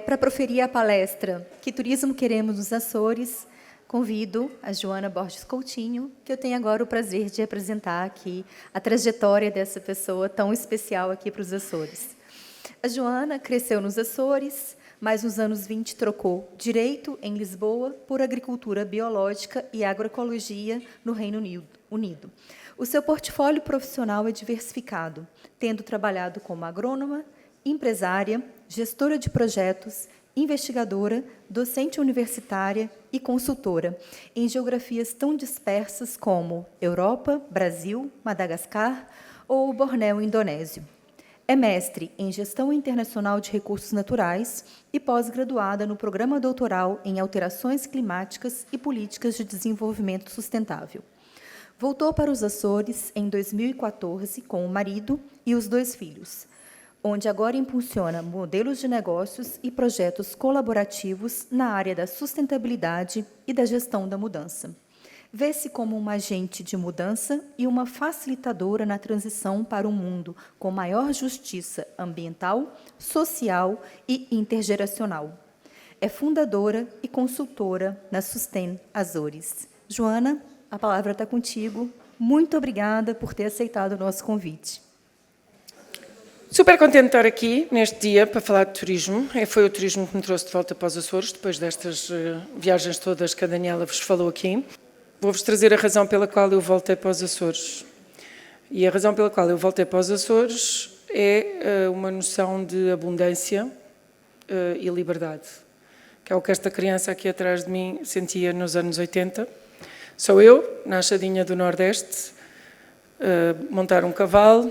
Para proferir a palestra Que Turismo Queremos nos Açores, convido a Joana Borges Coutinho, que eu tenho agora o prazer de apresentar aqui a trajetória dessa pessoa tão especial aqui para os Açores. A Joana cresceu nos Açores, mas nos anos 20 trocou Direito em Lisboa por Agricultura Biológica e Agroecologia no Reino Unido. O seu portfólio profissional é diversificado, tendo trabalhado como agrônoma, empresária, gestora de projetos, investigadora, docente universitária e consultora em geografias tão dispersas como Europa, Brasil, Madagascar ou Bornéu, indonésio. É mestre em Gestão Internacional de Recursos Naturais e pós-graduada no Programa Doutoral em Alterações Climáticas e Políticas de Desenvolvimento Sustentável. Voltou para os Açores em 2014 com o marido e os 2 filhos, onde agora impulsiona modelos de negócios e projetos colaborativos na área da sustentabilidade e da gestão da mudança. Vê-se como uma agente de mudança e uma facilitadora na transição para um mundo com maior justiça ambiental, social e intergeracional. É fundadora e consultora na Sustain Açores. Joana, a palavra está contigo. Muito obrigada por ter aceitado o nosso convite. Super contente de estar aqui neste dia para falar de turismo. Foi o turismo que me trouxe de volta para os Açores, depois destas viagens todas que a Daniela vos falou aqui. Vou-vos trazer a razão pela qual eu voltei para os Açores. E a razão pela qual eu voltei para os Açores é uma noção de abundância e liberdade, que é o que esta criança aqui atrás de mim sentia nos anos 80. Sou eu, na achadinha do Nordeste, montar um cavalo,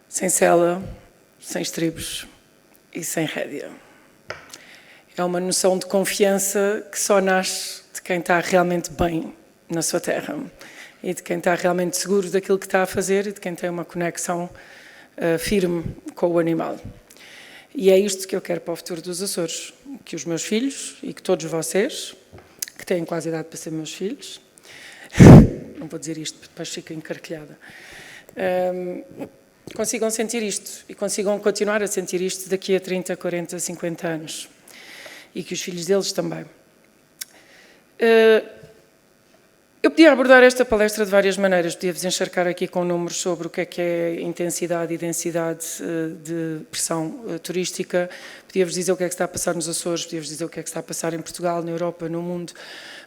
sem sela, sem estribos e sem rédea. É uma noção de confiança que só nasce de quem está realmente bem na sua terra e de quem está realmente seguro daquilo que está a fazer e de quem tem uma conexão firme com o animal. E é isto que eu quero para o futuro dos Açores, que os meus filhos e que todos vocês, que têm quase idade para ser meus filhos, não vou dizer isto, porque depois fico encarquilhada, consigam sentir isto e consigam continuar a sentir isto daqui a 30, 40, 50 anos. E que os filhos deles também. Eu podia abordar esta palestra de várias maneiras. Podia-vos encharcar aqui com números sobre o que é intensidade e densidade de pressão turística. Podia-vos dizer o que é que está a passar nos Açores, podia-vos dizer o que é que está a passar em Portugal, na Europa, no mundo.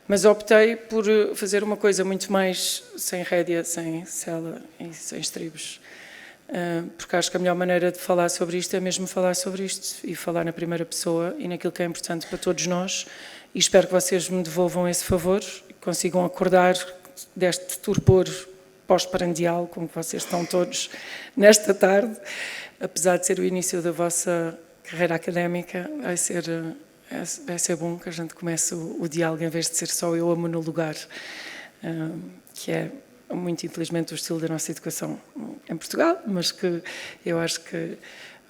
Mas optei por fazer uma coisa muito mais sem rédea, sem sela e sem estribos. Porque acho que a melhor maneira de falar sobre isto é mesmo falar sobre isto e falar na primeira pessoa e naquilo que é importante para todos nós, e espero que vocês me devolvam esse favor e consigam acordar deste torpor pós-prandial com que vocês estão todos nesta tarde, apesar de ser o início da vossa carreira académica, vai ser bom que a gente comece o diálogo em vez de ser só eu a monologar, que é muito infelizmente o estilo da nossa educação em Portugal, mas que eu acho que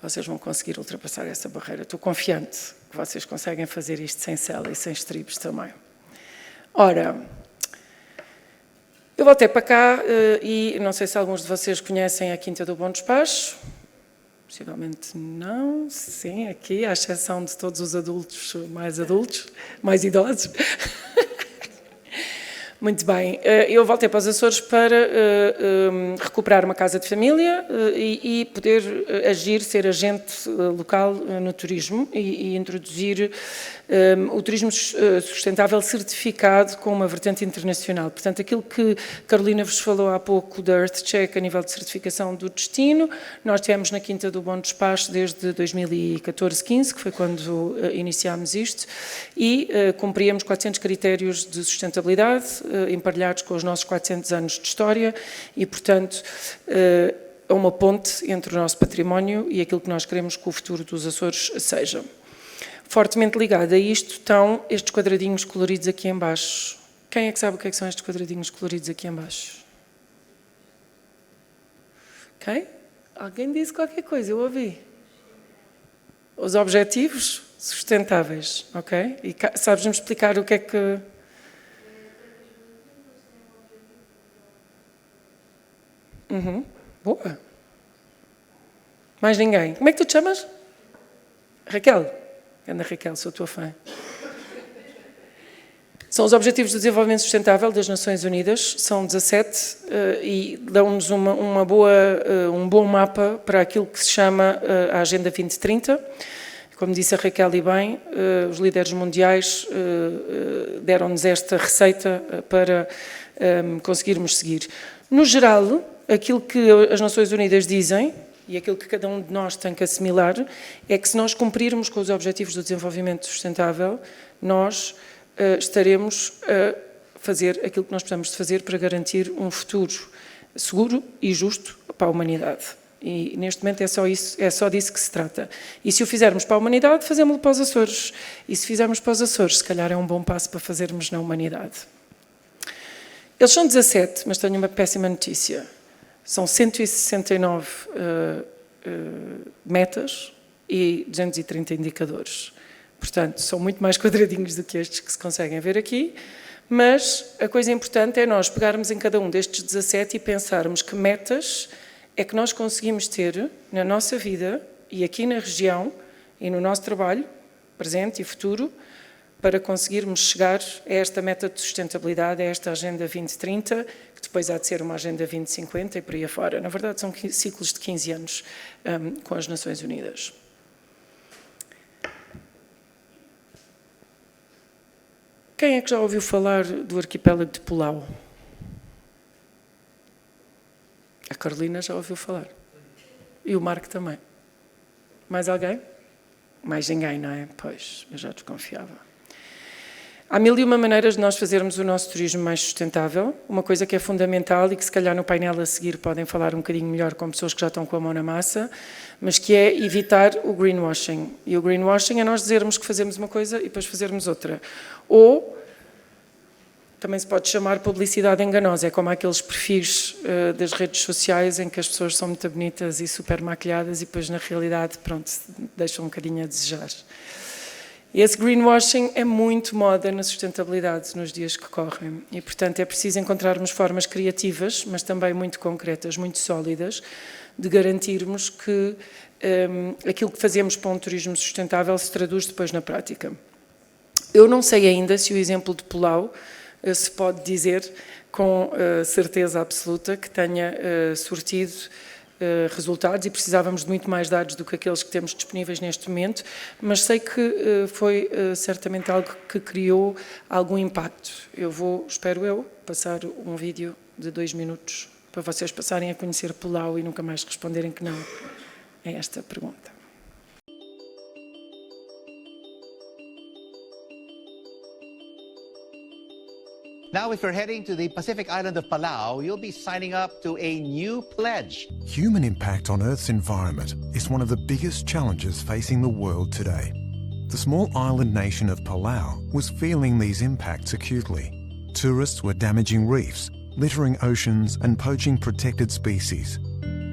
vocês vão conseguir ultrapassar essa barreira. Estou confiante que vocês conseguem fazer isto sem sela e sem estribos também. Ora, eu voltei para cá e não sei se alguns de vocês conhecem a Quinta do Bom Despacho. Possivelmente não, sim, aqui, à exceção de todos os adultos, mais idosos. Muito bem, eu voltei para os Açores para recuperar uma casa de família e poder agir, ser agente local no turismo e introduzir o turismo sustentável certificado com uma vertente internacional. Portanto, aquilo que Carolina vos falou há pouco da EarthCheck a nível de certificação do destino, nós temos na Quinta do Bom Despacho desde 2014-15, que foi quando iniciámos isto, e cumpríamos 400 critérios de sustentabilidade, emparelhados com os nossos 400 anos de história e, portanto, é uma ponte entre o nosso património e aquilo que nós queremos que o futuro dos Açores seja. Fortemente ligado a isto estão estes quadradinhos coloridos aqui em baixo. Quem é que sabe o que é que são estes quadradinhos coloridos aqui em baixo? Ok? Alguém disse qualquer coisa, eu ouvi. Os objetivos sustentáveis, ok? E sabes-me explicar o que é que... Boa. Mais ninguém. Como é que tu te chamas? Raquel, Ana Raquel, sou tua fã. São os Objetivos de Desenvolvimento Sustentável das Nações Unidas, são 17 e dão-nos um bom mapa para aquilo que se chama a Agenda 2030. Como disse a Raquel e bem, os líderes mundiais deram-nos esta receita para conseguirmos seguir. No geral, aquilo que as Nações Unidas dizem, e aquilo que cada um de nós tem que assimilar, é que se nós cumprirmos com os Objetivos do Desenvolvimento Sustentável, nós estaremos a fazer aquilo que nós precisamos de fazer para garantir um futuro seguro e justo para a humanidade. E neste momento é só disso que se trata. E se o fizermos para a humanidade, fazemos-lo para os Açores. E se fizermos para os Açores, se calhar é um bom passo para fazermos na humanidade. Eles são 17, mas tenho uma péssima notícia. São 169 metas e 230 indicadores. Portanto, são muito mais quadradinhos do que estes que se conseguem ver aqui, mas a coisa importante é nós pegarmos em cada um destes 17 e pensarmos que metas é que nós conseguimos ter na nossa vida e aqui na região e no nosso trabalho, presente e futuro, para conseguirmos chegar a esta meta de sustentabilidade, a esta Agenda 2030, que depois há de ser uma Agenda 2050 e por aí afora. Na verdade, são ciclos de 15 anos com as Nações Unidas. Quem é que já ouviu falar do arquipélago de Palau? A Carolina já ouviu falar. E o Marco também. Mais alguém? Mais ninguém, não é? Pois, eu já desconfiava. Há 1001 maneiras de nós fazermos o nosso turismo mais sustentável. Uma coisa que é fundamental e que se calhar no painel a seguir podem falar um bocadinho melhor com pessoas que já estão com a mão na massa, mas que é evitar o greenwashing. E o greenwashing é nós dizermos que fazemos uma coisa e depois fazermos outra. Ou também se pode chamar publicidade enganosa, é como aqueles perfis das redes sociais em que as pessoas são muito bonitas e super maquilhadas e depois na realidade, pronto, deixam um bocadinho a desejar. E esse greenwashing é muito moda na sustentabilidade nos dias que correm e, portanto, é preciso encontrarmos formas criativas, mas também muito concretas, muito sólidas, de garantirmos que aquilo que fazemos para um turismo sustentável se traduz depois na prática. Eu não sei ainda se o exemplo de Palau se pode dizer com certeza absoluta que tenha surtido resultados e precisávamos de muito mais dados do que aqueles que temos disponíveis neste momento, mas sei que foi certamente algo que criou algum impacto. Espero eu, passar um vídeo de 2 minutos para vocês passarem a conhecer Palau e nunca mais responderem que não a esta pergunta. Now, if you're heading to the Pacific island of Palau, you'll be signing up to a new pledge. Human impact on Earth's environment is one of the biggest challenges facing the world today. The small island nation of Palau was feeling these impacts acutely. Tourists were damaging reefs, littering oceans and poaching protected species.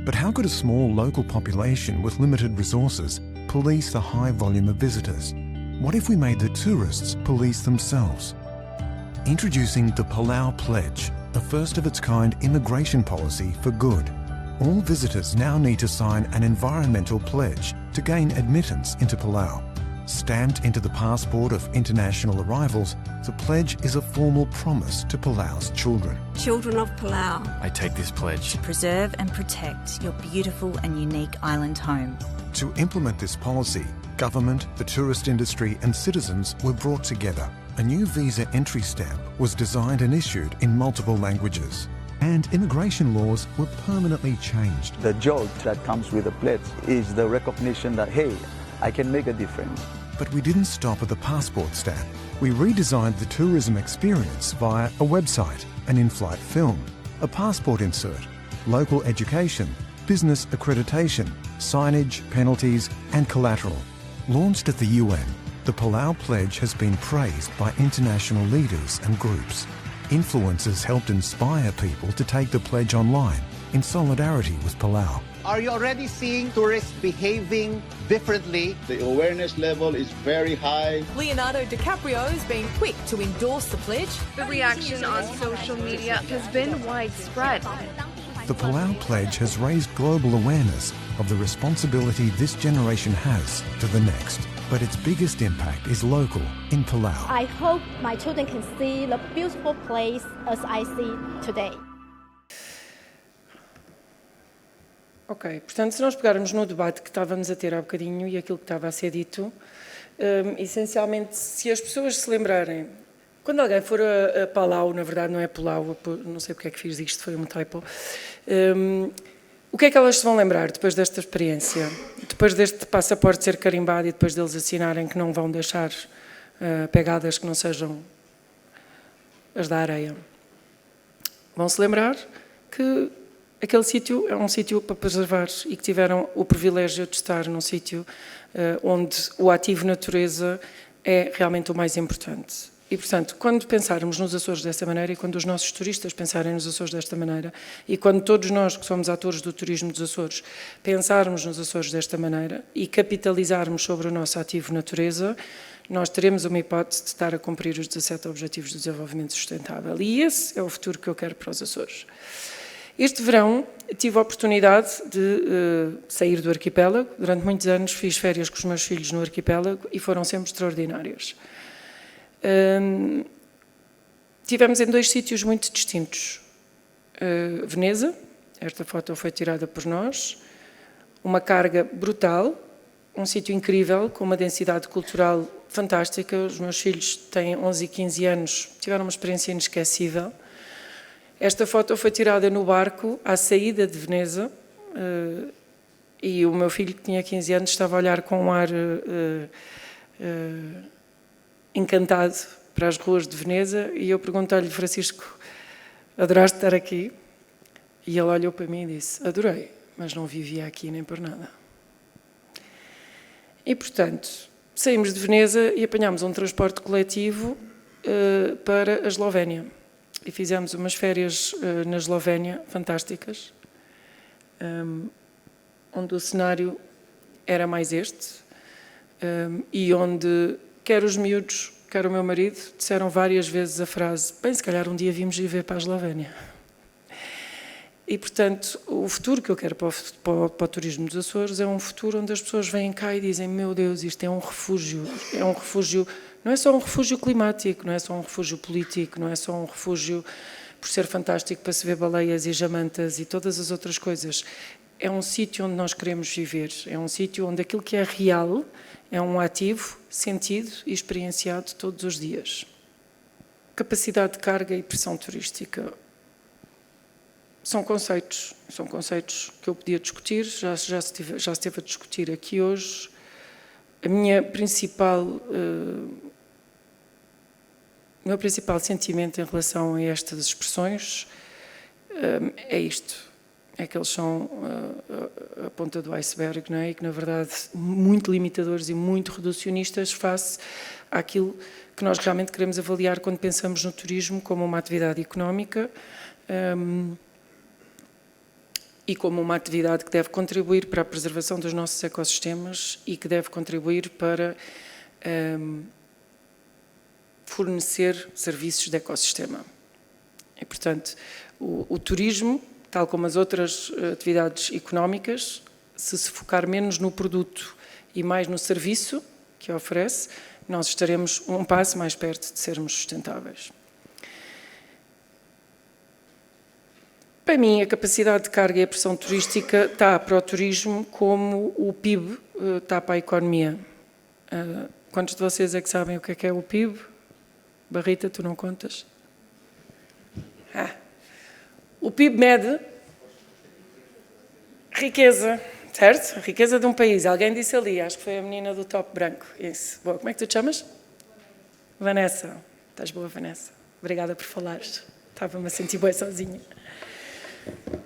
But how could a small local population with limited resources police the high volume of visitors? What if we made the tourists police themselves? Introducing the Palau Pledge, a first-of-its-kind immigration policy for good. All visitors now need to sign an environmental pledge to gain admittance into Palau. Stamped into the passport of international arrivals, the pledge is a formal promise to Palau's children. Children of Palau, I take this pledge to preserve and protect your beautiful and unique island home. To implement this policy, government, the tourist industry and citizens were brought together. A new visa entry stamp was designed and issued in multiple languages, and immigration laws were permanently changed. The joy that comes with the pledge is the recognition that, hey, I can make a difference. But we didn't stop at the passport stamp. We redesigned the tourism experience via a website, an in-flight film, a passport insert, local education, business accreditation, signage, penalties, and collateral. Launched at the UN, the Palau Pledge has been praised by international leaders and groups. Influencers helped inspire people to take the pledge online in solidarity with Palau. Are you already seeing tourists behaving differently? The awareness level is very high. Leonardo DiCaprio has been quick to endorse the pledge. The reaction on social media has been widespread. the Palau Pledge has raised global awareness of the responsibility this generation has to the next. But its biggest impact is local, in Palau. I hope my children can see the beautiful place as I see today. Ok, portanto, se nós pegarmos no debate que estávamos a ter há bocadinho e aquilo que estava a ser dito, essencialmente, se as pessoas se lembrarem, quando alguém for a Palau, na verdade não é Palau, não sei porque é que fiz isto, foi um typo, o que é que elas se vão lembrar depois desta experiência? Depois deste passaporte ser carimbado e depois deles assinarem que não vão deixar pegadas que não sejam as da areia? Vão se lembrar que aquele sítio é um sítio para preservar e que tiveram o privilégio de estar num sítio onde o ativo natureza é realmente o mais importante. E, portanto, quando pensarmos nos Açores desta maneira e quando os nossos turistas pensarem nos Açores desta maneira e quando todos nós que somos atores do turismo dos Açores pensarmos nos Açores desta maneira e capitalizarmos sobre o nosso ativo natureza, nós teremos uma hipótese de estar a cumprir os 17 Objetivos de Desenvolvimento Sustentável. E esse é o futuro que eu quero para os Açores. Este verão tive a oportunidade de sair do arquipélago. Durante muitos anos fiz férias com os meus filhos no arquipélago e foram sempre extraordinárias. Tivemos em 2 sítios muito distintos. Veneza, esta foto foi tirada por nós, uma carga brutal, um sítio incrível, com uma densidade cultural fantástica. Os meus filhos têm 11 e 15 anos, tiveram uma experiência inesquecível. Esta foto foi tirada no barco, à saída de Veneza, e o meu filho, que tinha 15 anos, estava a olhar com um ar encantado para as ruas de Veneza, e eu perguntei-lhe: Francisco, adoraste estar aqui? E ele olhou para mim e disse: adorei, mas não vivia aqui nem por nada. E, portanto, saímos de Veneza e apanhámos um transporte coletivo para a Eslovénia. E fizemos umas férias na Eslovénia fantásticas, onde o cenário era mais este, e onde quer os miúdos, quer o meu marido, disseram várias vezes a frase: bem, se calhar um dia vimos viver para a Eslovénia. E, portanto, o futuro que eu quero para o turismo dos Açores é um futuro onde as pessoas vêm cá e dizem: meu Deus, isto é um refúgio, não é só um refúgio climático, não é só um refúgio político, não é só um refúgio por ser fantástico para se ver baleias e jamantas e todas as outras coisas. É um sítio onde nós queremos viver, é um sítio onde aquilo que é real é um ativo, sentido e experienciado todos os dias. Capacidade de carga e pressão turística são conceitos que eu podia discutir, já se esteve a discutir aqui hoje. O meu principal sentimento em relação a estas expressões é isto. É que eles são a ponta do iceberg, não é? E que, na verdade, muito limitadores e muito reducionistas face àquilo que nós realmente queremos avaliar quando pensamos no turismo como uma atividade económica e como uma atividade que deve contribuir para a preservação dos nossos ecossistemas e que deve contribuir para fornecer serviços de ecossistema. E, portanto, o turismo, tal como as outras atividades económicas, se focar menos no produto e mais no serviço que oferece, nós estaremos um passo mais perto de sermos sustentáveis. Para mim, a capacidade de carga e a pressão turística está para o turismo como o PIB está para a economia. Quantos de vocês é que sabem o que é o PIB? Barrita, tu não contas? O PIB mede riqueza, certo? A riqueza de um país. Alguém disse ali, acho que foi a menina do top branco. Isso. Boa. Como é que tu te chamas? Vanessa. Estás boa, Vanessa. Obrigada por falares. Estava-me a sentir bem sozinha.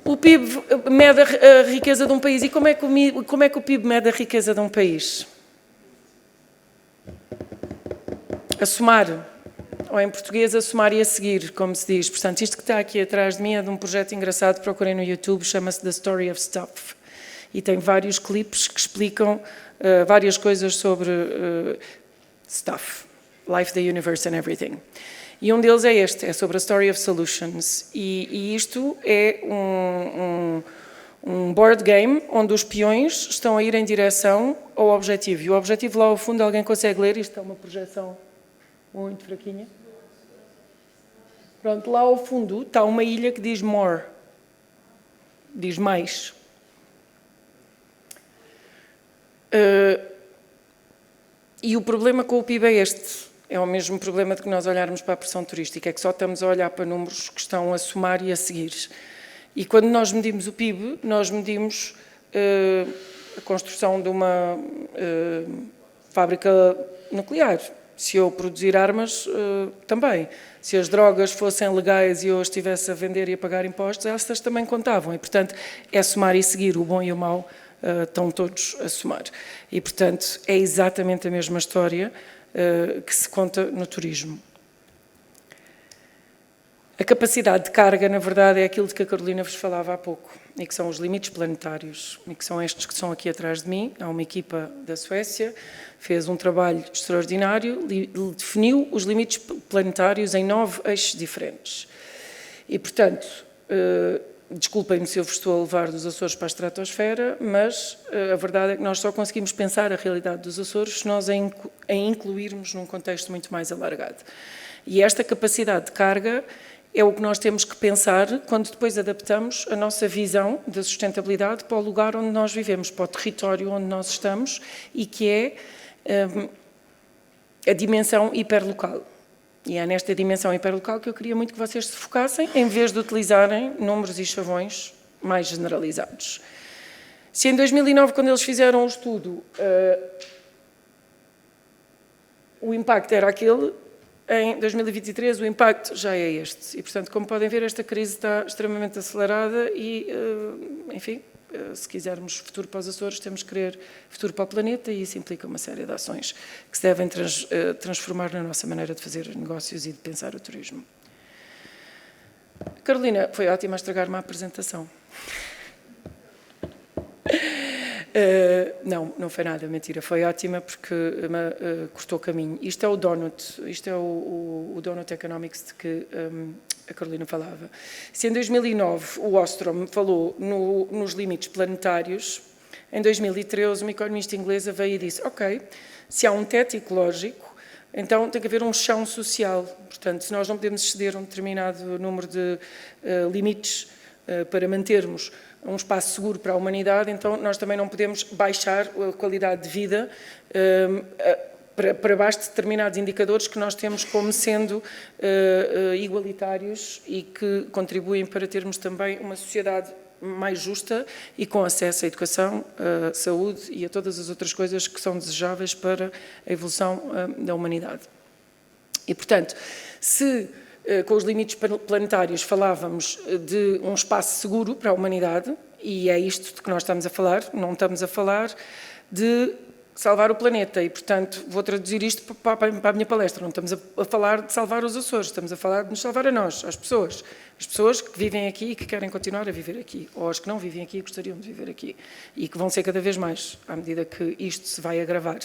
O PIB mede a riqueza de um país. E como é que o PIB mede a riqueza de um país? A somar. Ou em português, a somar e a seguir, como se diz. Portanto, isto que está aqui atrás de mim é de um projeto engraçado, procurem no YouTube, chama-se The Story of Stuff. E tem vários clipes que explicam várias coisas sobre stuff, life, the universe and everything. E um deles é este, é sobre a Story of Solutions. E isto é um board game onde os peões estão a ir em direção ao objetivo. E o objetivo lá ao fundo, alguém consegue ler? Isto é uma projeção muito fraquinha. Pronto, lá ao fundo está uma ilha que diz more. Diz mais. E o problema com o PIB é este. É o mesmo problema de que nós olharmos para a pressão turística, é que só estamos a olhar para números que estão a somar e a seguir. E quando nós medimos o PIB, nós medimos a construção de uma fábrica nuclear. Se eu produzir armas, também. Se as drogas fossem legais e eu estivesse a vender e a pagar impostos, essas também contavam. E, portanto, é somar e seguir. O bom e o mau estão todos a somar. E, portanto, é exatamente a mesma história que se conta no turismo. A capacidade de carga, na verdade, é aquilo de que a Carolina vos falava há pouco, e que são os limites planetários, e que são estes que são aqui atrás de mim. Há uma equipa da Suécia, fez um trabalho extraordinário, definiu os limites planetários em 9 eixos diferentes. E, portanto, desculpem-me se eu vos estou a levar dos Açores para a estratosfera, mas a verdade é que nós só conseguimos pensar a realidade dos Açores se nós a incluirmos num contexto muito mais alargado. E esta capacidade de carga é o que nós temos que pensar quando depois adaptamos a nossa visão da sustentabilidade para o lugar onde nós vivemos, para o território onde nós estamos, e que é a dimensão hiperlocal. E é nesta dimensão hiperlocal que eu queria muito que vocês se focassem, em vez de utilizarem números e chavões mais generalizados. Se em 2009, quando eles fizeram o estudo, o impacto era aquele, em 2023 o impacto já é este. E, portanto, como podem ver, esta crise está extremamente acelerada e, enfim, se quisermos futuro para os Açores, temos que querer futuro para o planeta, e isso implica uma série de ações que se devem transformar na nossa maneira de fazer negócios e de pensar o turismo. Carolina, foi ótima a estragar-me a apresentação. Não foi nada, mentira, foi ótima porque cortou caminho. Isto é o Donut, isto é o Donut Economics de que a Carolina falava. Se em 2009 o Ostrom falou nos limites planetários, em 2013 uma economista inglesa veio e disse, ok, se há um teto ecológico, então tem que haver um chão social. Portanto, se nós não podemos exceder um determinado número de limites para mantermos um espaço seguro para a humanidade, então nós também não podemos baixar a qualidade de vida para baixo de determinados indicadores que nós temos como sendo igualitários e que contribuem para termos também uma sociedade mais justa e com acesso à educação, à saúde e a todas as outras coisas que são desejáveis para a evolução da humanidade. E, portanto, se com os limites planetários falávamos de um espaço seguro para a humanidade, e é isto de que nós estamos a falar, não estamos a falar de salvar o planeta, e, portanto, vou traduzir isto para a minha palestra, não estamos a falar de salvar os Açores, estamos a falar de nos salvar a nós, as pessoas que vivem aqui e que querem continuar a viver aqui, ou as que não vivem aqui e gostariam de viver aqui, e que vão ser cada vez mais, à medida que isto se vai agravar.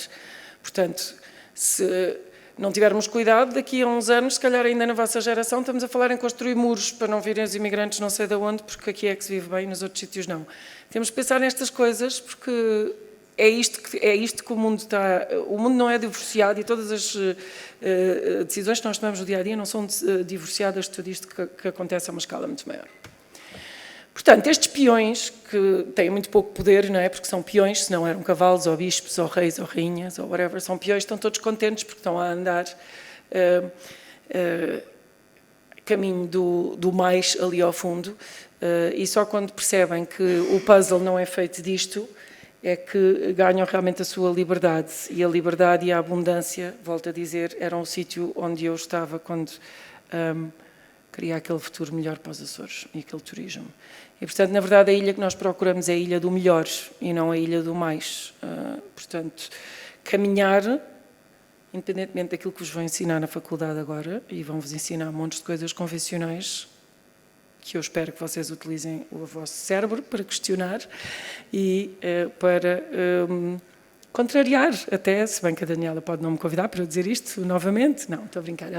Portanto, se não tivermos cuidado, daqui a uns anos, se calhar ainda na vossa geração, estamos a falar em construir muros para não virem os imigrantes não sei de onde, porque aqui é que se vive bem, nos outros sítios não. Temos que pensar nestas coisas, porque é isto que o mundo está... O mundo não é divorciado e todas as decisões que nós tomamos no dia-a-dia não são divorciadas de tudo isto que acontece a uma escala muito maior. Portanto, estes peões, que têm muito pouco poder, não é? Porque são peões, se não eram cavalos, ou bispos, ou reis, ou rainhas, ou whatever, são peões, estão todos contentes porque estão a andar caminho do mais ali ao fundo, e só quando percebem que o puzzle não é feito disto, é que ganham realmente a sua liberdade. E a liberdade e a abundância, volto a dizer, eram o sítio onde eu estava quando queria aquele futuro melhor para os Açores e aquele turismo. E, portanto, na verdade, a ilha que nós procuramos é a ilha do melhor e não a ilha do mais. Portanto, caminhar, independentemente daquilo que vos vão ensinar na faculdade agora, e vão-vos ensinar montes de coisas convencionais, que eu espero que vocês utilizem o vosso cérebro para questionar e para contrariar até, se bem que a Daniela pode não me convidar para eu dizer isto novamente. Não, estou a brincar.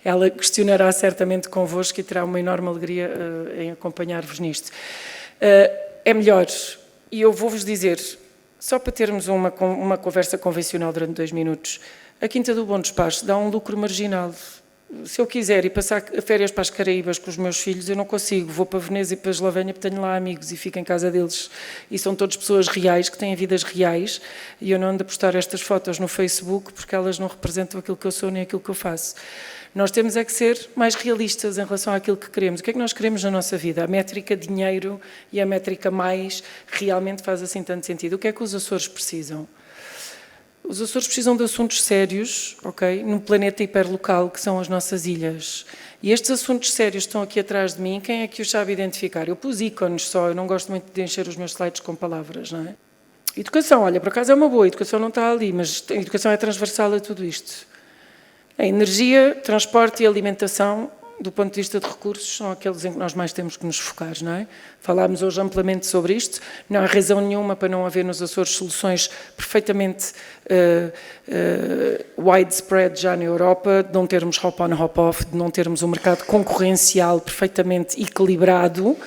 Ela questionará certamente convosco e terá uma enorme alegria em acompanhar-vos nisto. É melhor, e eu vou-vos dizer, só para termos uma conversa convencional durante 2 minutos, a Quinta do Bom Despacho dá um lucro marginal. Se eu quiser ir passar férias para as Caraíbas com os meus filhos, eu não consigo. Vou para Veneza e para a Eslovénia porque tenho lá amigos e fico em casa deles. E são todas pessoas reais, que têm vidas reais. E eu não ando a postar estas fotos no Facebook porque elas não representam aquilo que eu sou nem aquilo que eu faço. Nós temos é que ser mais realistas em relação àquilo que queremos. O que é que nós queremos na nossa vida? A métrica dinheiro e a métrica mais realmente faz assim tanto sentido. O que é que os Açores precisam? Os Açores precisam de assuntos sérios, ok? Num planeta hiperlocal, que são as nossas ilhas. E estes assuntos sérios estão aqui atrás de mim. Quem é que os sabe identificar? Eu pus ícones só, eu não gosto muito de encher os meus slides com palavras, não é? Educação, olha, por acaso é uma boa, a educação não está ali, mas a educação é transversal a tudo isto. A energia, transporte e alimentação, do ponto de vista de recursos, são aqueles em que nós mais temos que nos focar, não é? Falámos hoje amplamente sobre isto, não há razão nenhuma para não haver nos Açores soluções perfeitamente widespread já na Europa, de não termos hop-on, hop-off, de não termos um mercado concorrencial perfeitamente equilibrado,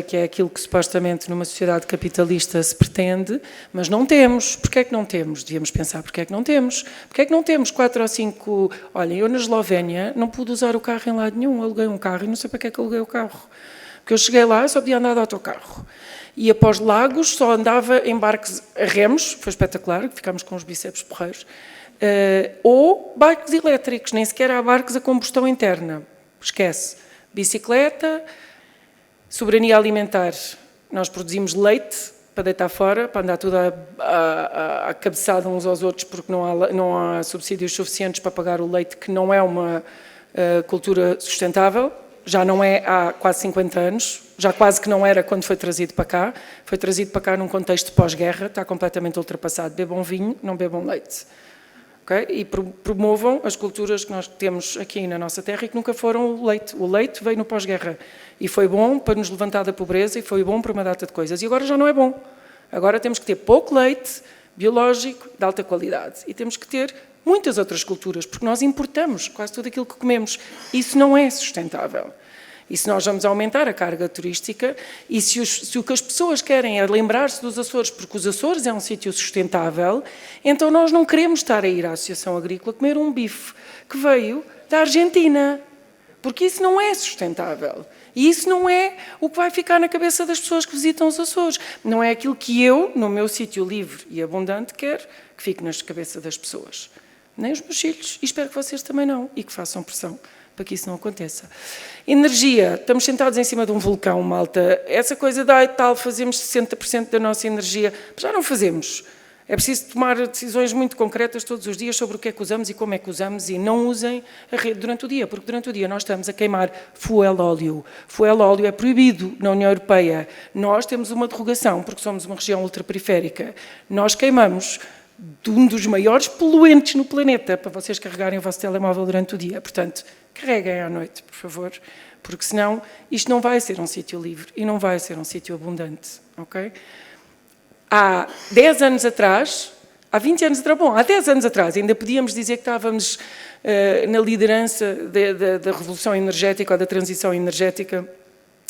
que é aquilo que supostamente numa sociedade capitalista se pretende, mas não temos. Porquê é que não temos? Devíamos pensar porquê é que não temos. Porquê é que não temos 4 ou 5... Olha, eu na Eslovénia não pude usar o carro em lado nenhum, aluguei um carro e não sei para que é que aluguei o carro. Porque eu cheguei lá e só podia andar de autocarro. E após Lagos só andava em barcos a remos, foi espetacular, ficámos com os bíceps porreiros, ou barcos elétricos, nem sequer há barcos a combustão interna. Esquece. Bicicleta... Soberania alimentar, nós produzimos leite para deitar fora, para andar tudo à cabeçada uns aos outros, porque não há subsídios suficientes para pagar o leite, que não é uma cultura sustentável, já não é há quase 50 anos, já quase que não era quando foi trazido para cá, foi trazido para cá num contexto pós-guerra, está completamente ultrapassado, bebam vinho, não bebam leite. Okay? E promovam as culturas que nós temos aqui na nossa terra e que nunca foram o leite. O leite veio no pós-guerra e foi bom para nos levantar da pobreza e foi bom para uma data de coisas. E agora já não é bom. Agora temos que ter pouco leite, biológico, de alta qualidade. E temos que ter muitas outras culturas, porque nós importamos quase tudo aquilo que comemos. Isso não é sustentável. E se nós vamos aumentar a carga turística, e se o que as pessoas querem é lembrar-se dos Açores, porque os Açores é um sítio sustentável, então nós não queremos estar a ir à Associação Agrícola comer um bife que veio da Argentina, porque isso não é sustentável. E isso não é o que vai ficar na cabeça das pessoas que visitam os Açores. Não é aquilo que eu, no meu sítio livre e abundante, quero que fique na cabeça das pessoas. Nem os meus filhos, e espero que vocês também não, e que façam pressão para que isso não aconteça. Energia, estamos sentados em cima de um vulcão, malta. Essa coisa da tal, fazemos 60% da nossa energia, já não fazemos. É preciso tomar decisões muito concretas todos os dias sobre o que é que usamos e como é que usamos, e não usem a rede durante o dia, porque durante o dia nós estamos a queimar fuel óleo. Fuel óleo é proibido na União Europeia. Nós temos uma derrogação, porque somos uma região ultraperiférica. Nós queimamos de um dos maiores poluentes no planeta, para vocês carregarem o vosso telemóvel durante o dia. Portanto, carreguem à noite, por favor, porque senão isto não vai ser um sítio livre e não vai ser um sítio abundante, ok? Há 10 anos atrás, há 20 anos atrás, bom, há 10 anos atrás ainda podíamos dizer que estávamos na liderança da revolução energética ou da transição energética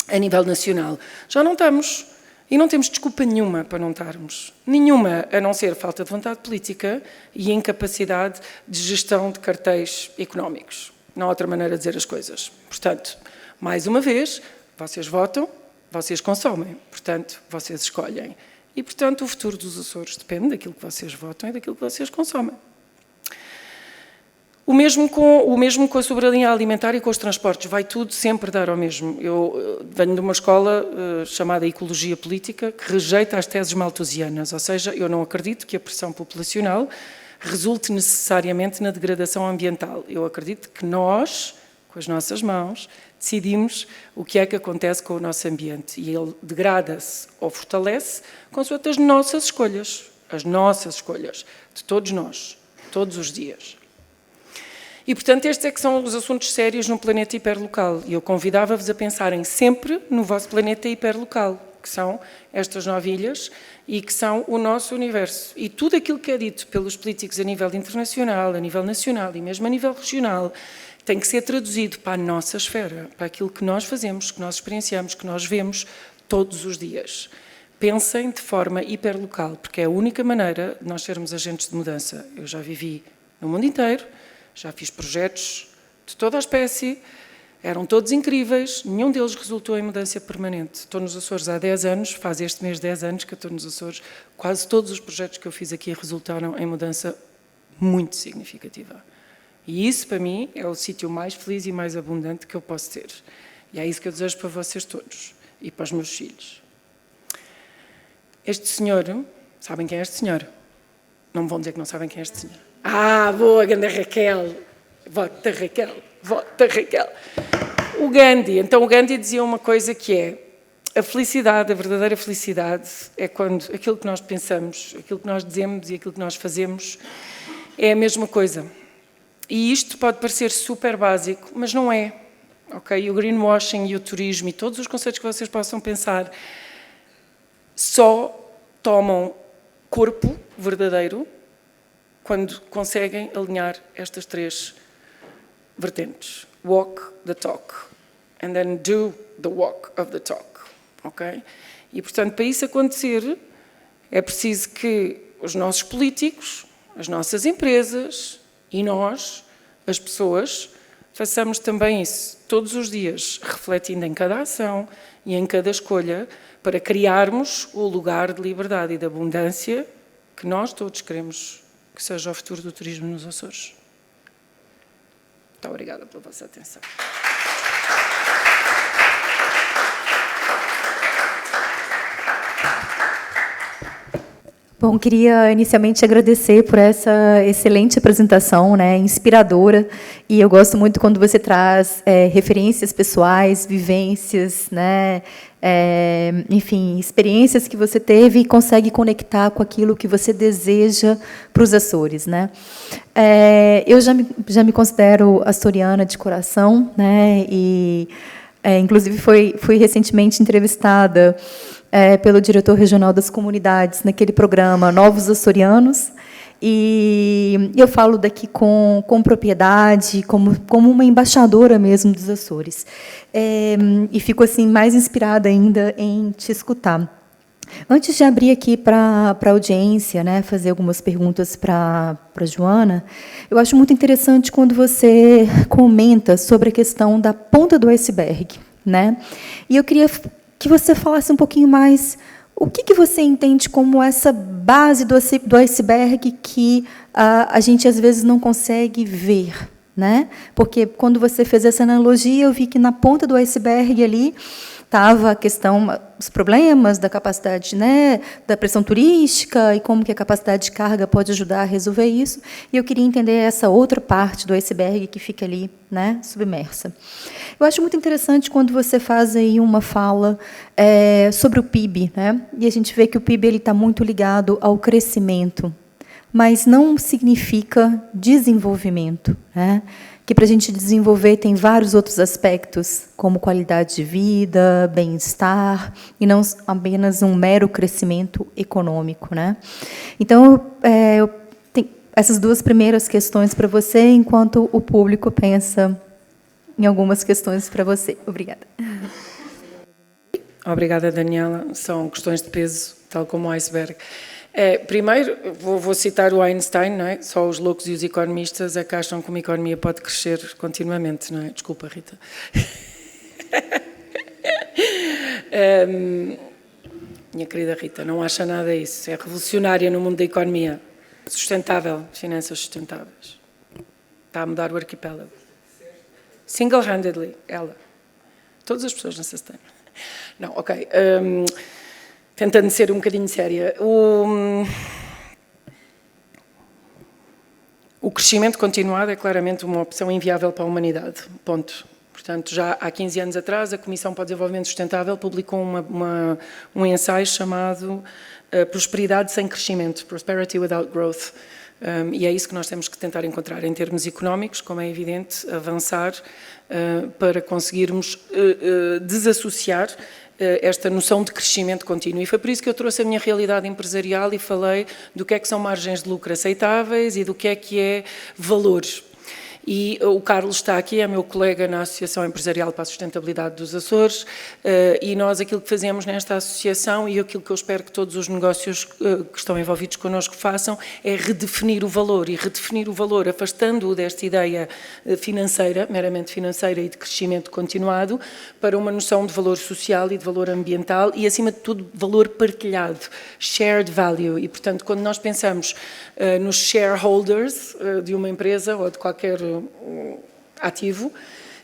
a nível nacional. Já não estamos. E não temos desculpa nenhuma para não estarmos. Nenhuma, a não ser falta de vontade política e incapacidade de gestão de cartéis económicos. Não há outra maneira de dizer as coisas. Portanto, mais uma vez, vocês votam, vocês consomem. Portanto, vocês escolhem. E, portanto, o futuro dos Açores depende daquilo que vocês votam e daquilo que vocês consomem. O mesmo com a soberania alimentar e com os transportes, vai tudo sempre dar ao mesmo. Eu venho de uma escola chamada Ecologia Política, que rejeita as teses malthusianas, ou seja, eu não acredito que a pressão populacional resulte necessariamente na degradação ambiental. Eu acredito que nós, com as nossas mãos, decidimos o que é que acontece com o nosso ambiente, e ele degrada-se ou fortalece consoante as nossas escolhas, de todos nós, todos os dias. E, portanto, estes é que são os assuntos sérios num planeta hiperlocal. E eu convidava-vos a pensarem sempre no vosso planeta hiperlocal. que são estas 9 ilhas e que são o nosso universo. E tudo aquilo que é dito pelos políticos a nível internacional, a nível nacional e mesmo a nível regional, tem que ser traduzido para a nossa esfera, para aquilo que nós fazemos, que nós experienciamos, que nós vemos todos os dias. Pensem de forma hiperlocal, porque é a única maneira de nós sermos agentes de mudança. Eu já vivi no mundo inteiro, já fiz projetos de toda a espécie, eram todos incríveis, nenhum deles resultou em mudança permanente. Estou nos Açores há 10 anos, faz este mês 10 anos que eu estou nos Açores, quase todos os projetos que eu fiz aqui resultaram em mudança muito significativa. E isso, para mim, é o sítio mais feliz e mais abundante que eu posso ter. E é isso que eu desejo para vocês todos e para os meus filhos. Este senhor, sabem quem é este senhor? Não me vão dizer que não sabem quem é este senhor. Ah, boa, grande Raquel. Vota Raquel, vota Raquel. O Gandhi, então o Gandhi dizia uma coisa que é: a felicidade, a verdadeira felicidade, é quando aquilo que nós pensamos, aquilo que nós dizemos e aquilo que nós fazemos é a mesma coisa. E isto pode parecer super básico, mas não é. Okay? O greenwashing e o turismo e todos os conceitos que vocês possam pensar só tomam corpo verdadeiro quando conseguem alinhar estas 3 vertentes. Walk the talk. And then do the walk of the talk. Okay? E, portanto, para isso acontecer, é preciso que os nossos políticos, as nossas empresas e nós, as pessoas, façamos também isso todos os dias, refletindo em cada ação e em cada escolha, para criarmos o lugar de liberdade e de abundância que nós todos queremos que seja o futuro do turismo nos Açores. Muito obrigada pela vossa atenção. Bom, queria inicialmente agradecer por essa excelente apresentação, né, inspiradora, e eu gosto muito quando você traz referências pessoais, vivências, né, enfim, experiências que você teve e consegue conectar com aquilo que você deseja para os Açores, né. Eu já me considero açoriana de coração, né, e inclusive fui recentemente entrevistada pelo diretor regional das comunidades, naquele programa Novos Açorianos, e eu falo daqui com propriedade, como uma embaixadora mesmo dos Açores. E fico assim mais inspirada ainda em te escutar. Antes de abrir aqui para a audiência, né, fazer algumas perguntas para a Joana, eu acho muito interessante quando você comenta sobre a questão da ponta do iceberg, né? E eu queria que você falasse um pouquinho mais o que você entende como essa base do iceberg que a gente, às vezes, não consegue ver, né? Porque, quando você fez essa analogia, eu vi que, na ponta do iceberg ali, estava a questão, os problemas da capacidade, né, da pressão turística e como que a capacidade de carga pode ajudar a resolver isso. E eu queria entender essa outra parte do iceberg que fica ali, né, submersa. Eu acho muito interessante quando você faz aí uma fala sobre o PIB, né? E a gente vê que o PIB está muito ligado ao crescimento, mas não significa desenvolvimento, né? Que, para a gente desenvolver, tem vários outros aspectos, como qualidade de vida, bem-estar, e não apenas um mero crescimento econômico, né? Então, eu tenho essas 2 primeiras questões para você, enquanto o público pensa em algumas questões para você. Obrigada. Obrigada, Daniela. São questões de peso, tal como o iceberg. Primeiro, vou citar o Einstein, não é? Só os loucos e os economistas é que acham que uma economia pode crescer continuamente, não é? Desculpa, Rita. Minha querida Rita, não acha nada isso. É revolucionária no mundo da economia. Sustentável, finanças sustentáveis. Está a mudar o arquipélago. Single-handedly, ela. Todas as pessoas não se têm. Não, ok. Tentando ser um bocadinho séria. O crescimento continuado é claramente uma opção inviável para a humanidade. Ponto. Portanto, já há 15 anos atrás, a Comissão para o Desenvolvimento Sustentável publicou um ensaio chamado Prosperidade sem Crescimento, Prosperity Without Growth, E é isso que nós temos que tentar encontrar em termos económicos, como é evidente, avançar para conseguirmos desassociar esta noção de crescimento contínuo. E foi por isso que eu trouxe a minha realidade empresarial e falei do que é que são margens de lucro aceitáveis e do que é valores. E o Carlos está aqui, é meu colega na Associação Empresarial para a Sustentabilidade dos Açores, e nós aquilo que fazemos nesta associação e aquilo que eu espero que todos os negócios que estão envolvidos connosco façam é redefinir o valor, e redefinir o valor afastando-o desta ideia financeira, meramente financeira e de crescimento continuado, para uma noção de valor social e de valor ambiental e, acima de tudo, valor partilhado, shared value. E, portanto, quando nós pensamos nos shareholders de uma empresa ou de qualquer ativo,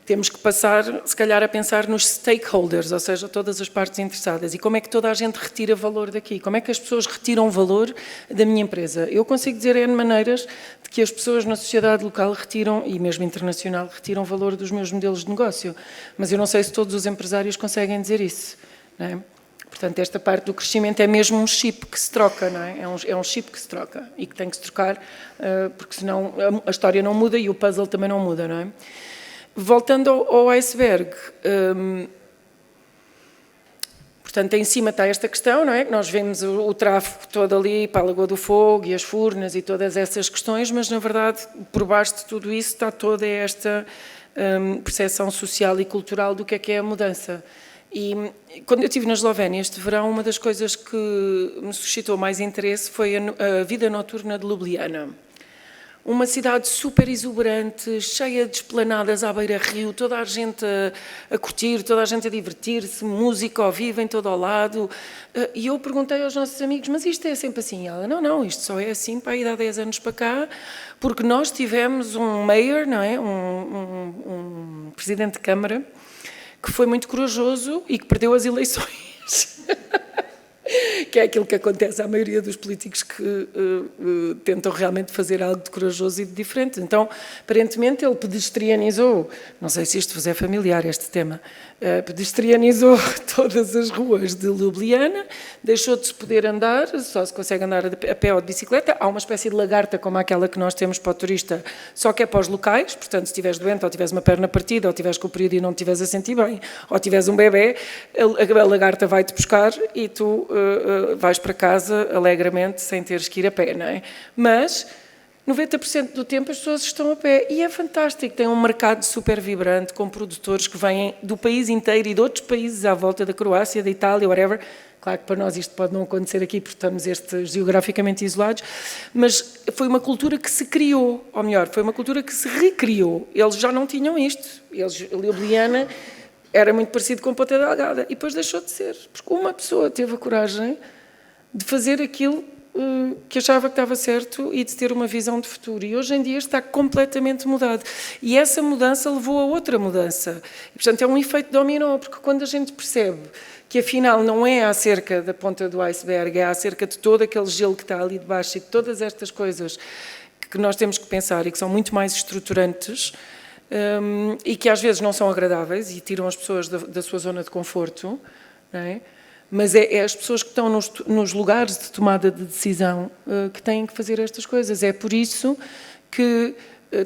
temos que passar, se calhar, a pensar nos stakeholders, ou seja, todas as partes interessadas. E como é que toda a gente retira valor daqui? Como é que as pessoas retiram valor da minha empresa? Eu consigo dizer N maneiras de que as pessoas na sociedade local retiram, e mesmo internacional, retiram valor dos meus modelos de negócio. Mas eu não sei se todos os empresários conseguem dizer isso, não é? Portanto, esta parte do crescimento é mesmo um chip que se troca, não é? É um chip que se troca e que tem que se trocar, porque senão a história não muda e o puzzle também não muda, não é? Voltando ao iceberg, portanto, em cima está esta questão, não é? Nós vemos o tráfego todo ali para a Lagoa do Fogo e as Furnas e todas essas questões, mas, na verdade, por baixo de tudo isso está toda esta percepção social e cultural do que é a mudança. E quando eu estive na Eslovénia este verão, uma das coisas que me suscitou mais interesse foi a vida noturna de Ljubljana. Uma cidade super exuberante, cheia de esplanadas à beira-rio, toda a gente a curtir, toda a gente a divertir-se, música ao vivo em todo ao lado. E eu perguntei aos nossos amigos, mas isto é sempre assim? E ela, não, isto só é assim para aí há 10 anos para cá, porque nós tivemos um mayor, não é? Um presidente de Câmara, que foi muito corajoso e que perdeu as eleições. Que é aquilo que acontece à maioria dos políticos que tentam realmente fazer algo de corajoso e de diferente. Então, aparentemente, ele pedestrianizou, não sei se isto vos é familiar, este tema, pedestrianizou todas as ruas de Ljubljana, deixou de se poder andar, só se consegue andar a pé ou de bicicleta. Há uma espécie de lagarta como aquela que nós temos para o turista, só que é para os locais, portanto, se estiveres doente ou tiveres uma perna partida ou tiveres com o período e não te estiveres a sentir bem, ou tiveres um bebê, a lagarta vai-te buscar e tu vais para casa alegremente sem teres que ir a pé, não é? Mas 90% do tempo as pessoas estão a pé e é fantástico, tem um mercado super vibrante com produtores que vêm do país inteiro e de outros países à volta da Croácia, da Itália, whatever. Claro que para nós isto pode não acontecer aqui porque estamos geograficamente isolados, mas foi uma cultura que se criou, ou melhor, foi uma cultura que se recriou. Eles já não tinham isto. Ljubljana era muito parecido com Ponta Delgada e depois deixou de ser, porque uma pessoa teve a coragem de fazer aquilo que achava que estava certo e de ter uma visão de futuro. E hoje em dia está completamente mudado. E essa mudança levou a outra mudança. E, portanto, é um efeito dominó, porque quando a gente percebe que afinal não é acerca da ponta do iceberg, é acerca de todo aquele gelo que está ali debaixo e de todas estas coisas que nós temos que pensar e que são muito mais estruturantes, e que às vezes não são agradáveis e tiram as pessoas da sua zona de conforto, não é? Mas é as pessoas que estão nos lugares de tomada de decisão que têm que fazer estas coisas. É por isso que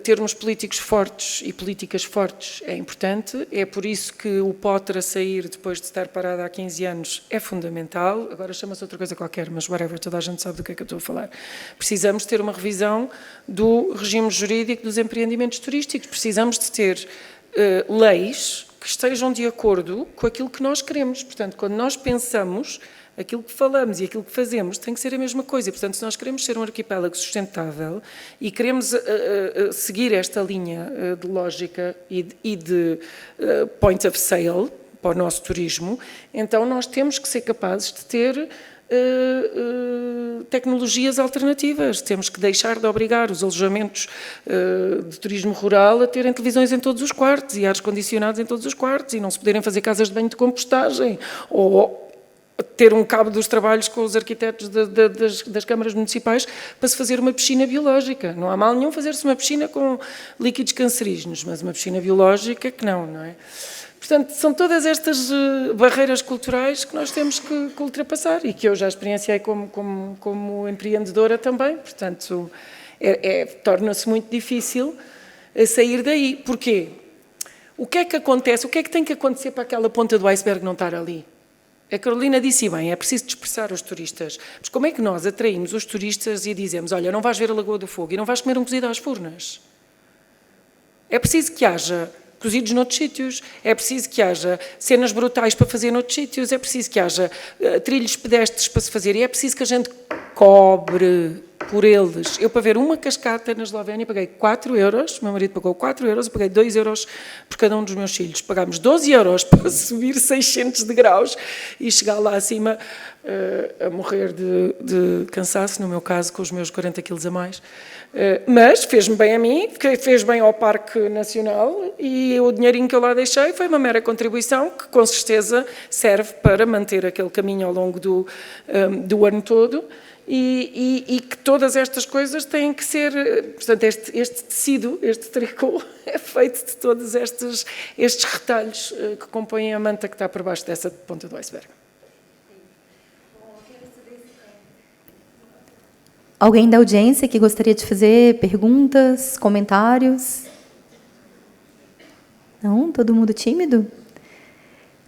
termos políticos fortes e políticas fortes é importante, é por isso que o Potter a sair depois de estar parado há 15 anos é fundamental. Agora chama-se outra coisa qualquer, mas whatever, toda a gente sabe do que é que eu estou a falar. Precisamos ter uma revisão do regime jurídico dos empreendimentos turísticos, precisamos de ter leis que estejam de acordo com aquilo que nós queremos. Portanto, quando nós pensamos, aquilo que falamos e aquilo que fazemos tem que ser a mesma coisa. E, portanto, se nós queremos ser um arquipélago sustentável e queremos seguir esta linha de lógica e de point of sale para o nosso turismo, então nós temos que ser capazes de ter tecnologias alternativas. Temos que deixar de obrigar os alojamentos de turismo rural a terem televisões em todos os quartos e ares condicionados em todos os quartos e não se poderem fazer casas de banho de compostagem ou ter um cabo dos trabalhos com os arquitetos das câmaras municipais para se fazer uma piscina biológica. Não há mal nenhum fazer-se uma piscina com líquidos cancerígenos, mas uma piscina biológica que não é? Portanto, são todas estas barreiras culturais que nós temos que ultrapassar e que eu já experienciei como empreendedora também. Portanto, torna-se muito difícil sair daí. Porquê? O que é que acontece? O que é que tem que acontecer para aquela ponta do iceberg não estar ali? A Carolina disse bem, é preciso dispersar os turistas. Mas como é que nós atraímos os turistas e dizemos, olha, não vais ver a Lagoa do Fogo e não vais comer um cozido às furnas? É preciso que haja cozidos noutros sítios, é preciso que haja cenas brutais para fazer noutros sítios, é preciso que haja trilhos pedestres para se fazer e é preciso que a gente cobre por eles. Eu, para ver uma cascata na Eslovénia, paguei 4 euros, meu marido pagou 4 euros, eu paguei 2 euros por cada um dos meus filhos. Pagámos 12 euros para subir 600 degraus e chegar lá acima a morrer de cansaço, no meu caso, com os meus 40 quilos a mais. Mas fez-me bem a mim, fez bem ao Parque Nacional e o dinheirinho que eu lá deixei foi uma mera contribuição que, com certeza, serve para manter aquele caminho ao longo do ano todo. E que todas estas coisas têm que ser, portanto, este tecido, este tricô, é feito de todos estes retalhos que compõem a manta que está por baixo dessa ponta do iceberg. Alguém da audiência que gostaria de fazer perguntas, comentários? Não? Todo mundo tímido?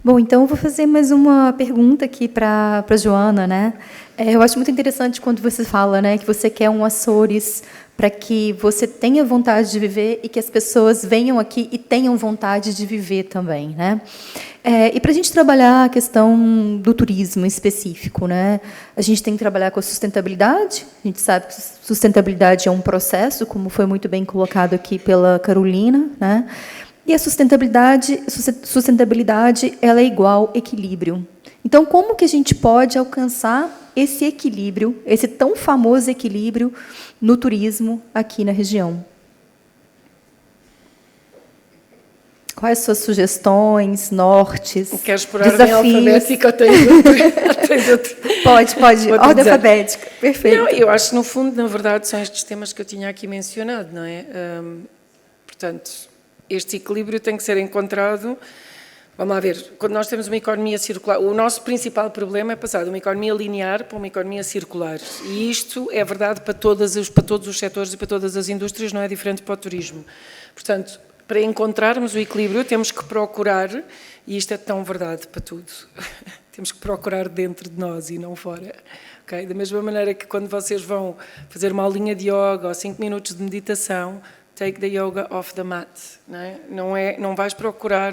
Bom, então eu vou fazer mais uma pergunta aqui para a Joana, né? Eu acho muito interessante quando você fala, né, que você quer um Açores para que você tenha vontade de viver e que as pessoas venham aqui e tenham vontade de viver também, né? E para a gente trabalhar a questão do turismo específico, né? A gente tem que trabalhar com a sustentabilidade. A gente sabe que sustentabilidade é um processo, como foi muito bem colocado aqui pela Carolina, né? E a sustentabilidade, ela é igual equilíbrio. Então, como que a gente pode alcançar esse equilíbrio, esse tão famoso equilíbrio no turismo aqui na região? Quais suas sugestões, nortes, Queres por ordem alfabética ou tens outro? Pode. Ordem alfabética, perfeito. Não, eu acho que, no fundo, na verdade, são estes temas que eu tinha aqui mencionado, não é? Portanto, este equilíbrio tem que ser encontrado. Vamos lá ver, quando nós temos uma economia circular, o nosso principal problema é passar de uma economia linear para uma economia circular. E isto é verdade para todos os setores e para todas as indústrias, não é diferente para o turismo. Portanto, para encontrarmos o equilíbrio, temos que procurar, e isto é tão verdade para tudo, temos que procurar dentro de nós e não fora. Okay? Da mesma maneira que quando vocês vão fazer uma aulinha de yoga ou 5 minutos de meditação, take the yoga off the mat. Não vais procurar,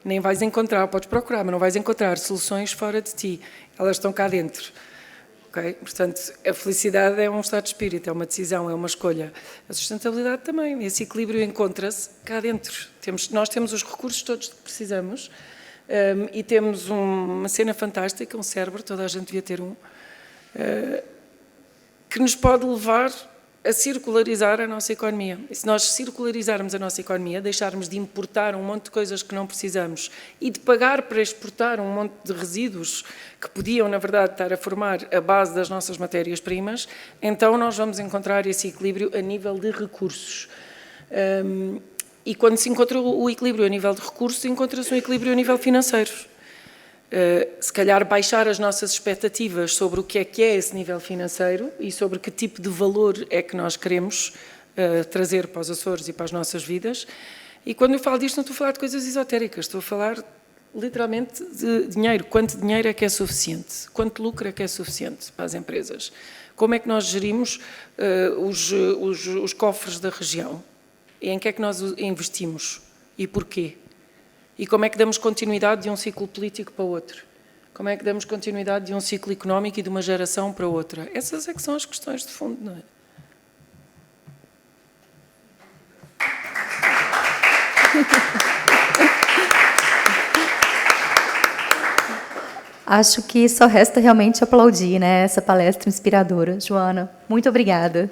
nem vais encontrar, podes procurar, mas não vais encontrar soluções fora de ti. Elas estão cá dentro. Okay? Portanto, a felicidade é um estado de espírito, é uma decisão, é uma escolha. A sustentabilidade também, esse equilíbrio encontra-se cá dentro. Nós temos os recursos todos que precisamos e temos uma cena fantástica, um cérebro, toda a gente devia ter um, que nos pode levar a circularizar a nossa economia. E se nós circularizarmos a nossa economia, deixarmos de importar um monte de coisas que não precisamos e de pagar para exportar um monte de resíduos que podiam, na verdade, estar a formar a base das nossas matérias-primas, então nós vamos encontrar esse equilíbrio a nível de recursos. E quando se encontra o equilíbrio a nível de recursos, encontra-se um equilíbrio a nível financeiro. Se calhar baixar as nossas expectativas sobre o que é esse nível financeiro e sobre que tipo de valor é que nós queremos trazer para os Açores e para as nossas vidas. E quando eu falo disto, não estou a falar de coisas esotéricas, estou a falar literalmente de dinheiro. Quanto dinheiro é que é suficiente? Quanto lucro é que é suficiente para as empresas? Como é que nós gerimos os cofres da região? E em que é que nós investimos? E porquê? E como é que damos continuidade de um ciclo político para outro? Como é que damos continuidade de um ciclo económico e de uma geração para outra? Essas é que são as questões de fundo, não é? Acho que só resta realmente aplaudir, né, essa palestra inspiradora. Joana, muito obrigada.